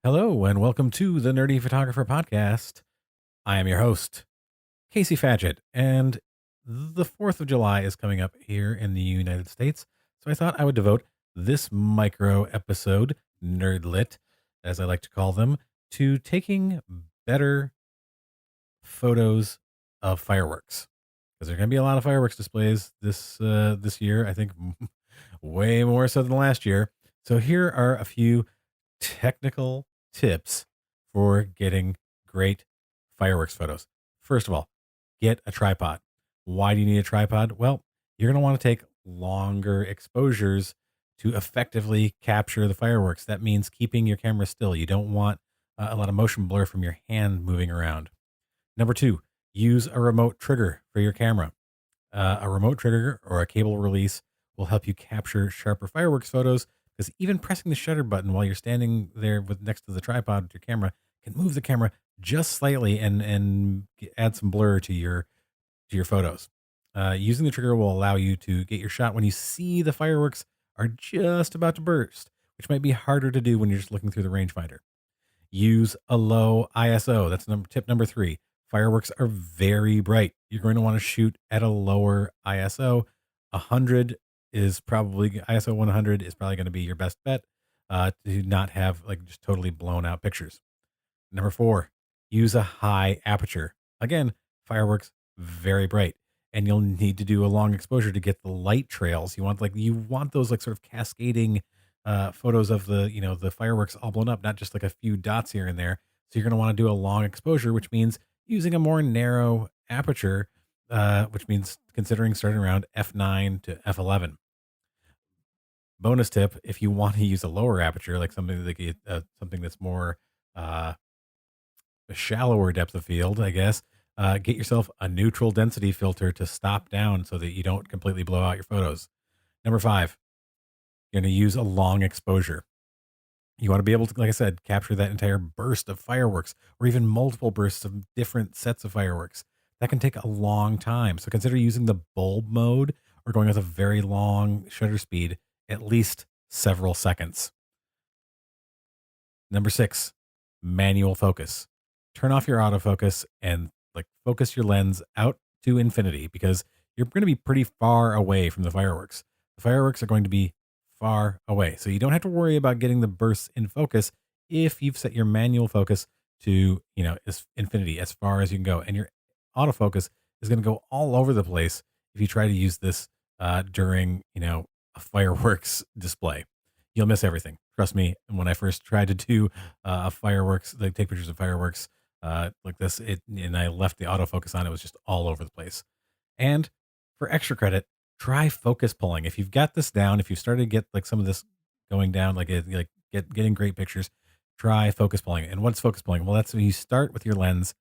Hello, and welcome to the Nerdy Photographer Podcast. I am your host, Casey Fadgett, and the 4th of July is coming up here in the United States. So I thought I would devote this micro episode, Nerdlet, as I like to call them, to taking better photos of fireworks. Because there are going to be a lot of fireworks displays this year, I think way more so than last year. So here are a few technical tips for getting great fireworks photos. First of all, get a tripod. Why do you need a tripod? Well, you're going to want to take longer exposures to effectively capture the fireworks. That means keeping your camera still. You don't want a lot of motion blur from your hand moving around. Number two, use a remote trigger for your camera. A remote trigger or a cable release will help you capture sharper fireworks photos, because even pressing the shutter button while you're standing there next to the tripod with your camera can move the camera just slightly and add some blur to your photos. Using the trigger will allow you to get your shot when you see the fireworks are just about to burst, which might be harder to do when you're just looking through the rangefinder. Use a low ISO. That's tip number 3. Fireworks are very bright. You're going to want to shoot at a lower ISO. 100 is probably ISO 100 is probably going to be your best bet to not have like just totally blown out pictures. Number 4, use a high aperture. Again, fireworks very bright, and you'll need to do a long exposure to get the light trails. You want those like sort of cascading photos of the fireworks all blown up, not just like a few dots here and there. So you're going to want to do a long exposure, which means using a more narrow aperture, which means considering starting around f9 to f11. Bonus tip: if you want to use a lower aperture, like something that's more a shallower depth of field, I guess, get yourself a neutral density filter to stop down so that you don't completely blow out your photos. Number 5, you're going to use a long exposure. You want to be able to, like I said, capture that entire burst of fireworks, or even multiple bursts of different sets of fireworks. That can take a long time. So consider using the bulb mode or going with a very long shutter speed, at least several seconds. Number 6, manual focus. Turn off your autofocus and focus your lens out to infinity, because you're going to be pretty far away from the fireworks. The fireworks are going to be far away. So you don't have to worry about getting the bursts in focus if you've set your manual focus to, infinity, as far as you can go. And your autofocus is going to go all over the place if you try to use this during, a fireworks display. You'll miss everything. Trust me. When I first tried to do fireworks, take pictures of fireworks like this, and I left the autofocus on, it was just all over the place. And for extra credit, try focus pulling. If you've got this down, if you've started to get some of this going down, getting great pictures, try focus pulling. And what's focus pulling? Well, that's when you start with your lens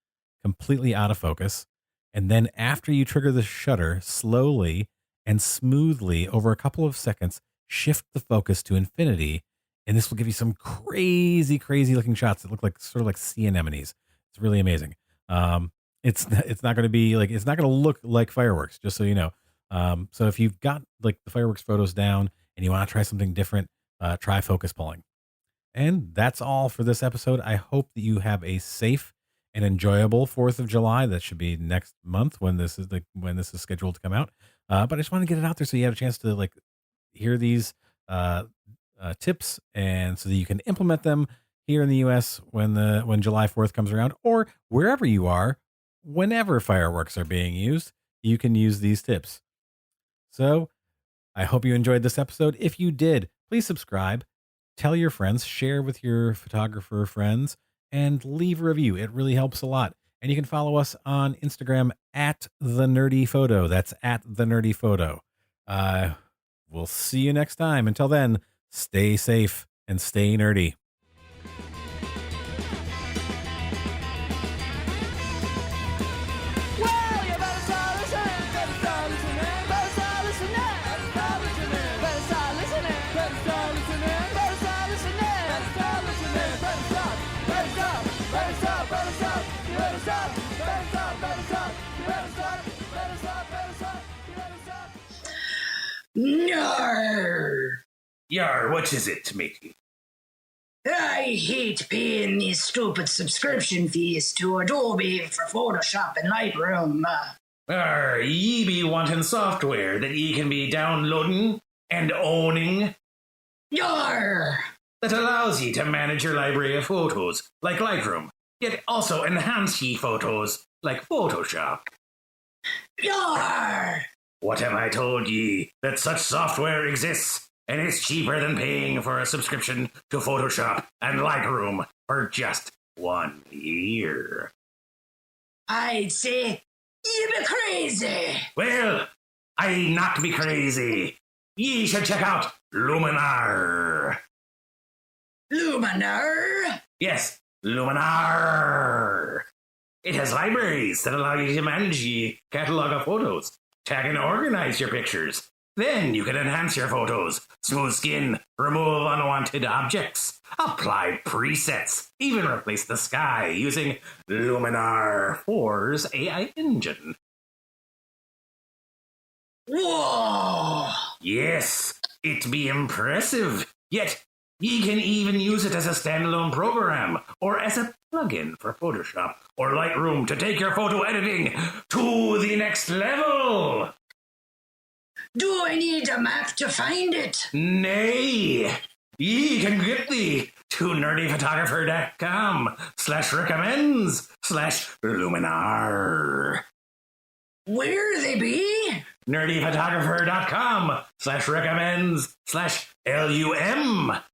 completely out of focus, and then after you trigger the shutter, slowly and smoothly over a couple of seconds, shift the focus to infinity, and this will give you some crazy, crazy looking shots that look like sort of like sea anemones. It's really amazing. It's not going to be it's not going to look like fireworks, just so you know. So if you've got the fireworks photos down and you want to try something different, try focus pulling. And that's all for this episode. I hope that you have a safe and enjoyable 4th of July. That should be next month when this is scheduled to come out. But I just want to get it out there so you have a chance to hear these tips, and so that you can implement them here in the US when July 4th comes around, or wherever you are, whenever fireworks are being used, you can use these tips. So I hope you enjoyed this episode. If you did, please subscribe, tell your friends, share with your photographer friends, and leave a review. It really helps a lot. And you can follow us on Instagram at The Nerdy Photo. That's at The Nerdy Photo. We'll see you next time. Until then, stay safe and stay nerdy. Yar! Yar, what is it, matey? I hate paying these stupid subscription fees to Adobe for Photoshop and Lightroom. Ye be wanting software that ye can be downloading and owning Yar! that allows ye to manage your library of photos like Lightroom, yet also enhance ye photos like Photoshop. Yar! What have I told ye? That such software exists, and it's cheaper than paying for a subscription to Photoshop and Lightroom for just 1 year. I'd say you be crazy. Well, I not be crazy. Ye should check out Luminar. Luminar? Yes, Luminar. It has libraries that allow you to manage your catalog of photos, tag and organize your pictures. Then you can enhance your photos, smooth skin, remove unwanted objects, apply presets, even replace the sky using Luminar 4's AI engine. Whoa! Yes, it be impressive. Yet, ye can even use it as a standalone program or as a plugin for Photoshop or Lightroom to take your photo editing to the next level. Do I need a map to find it? Nay, ye can get thee to nerdyphotographer.com/recommends/Luminar. Where they be? nerdyphotographer.com/recommends/LUMINAR.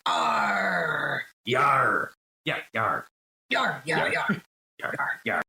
Arr! Yar. Yeah, yar. Yar, yar, yar. Yar, yar.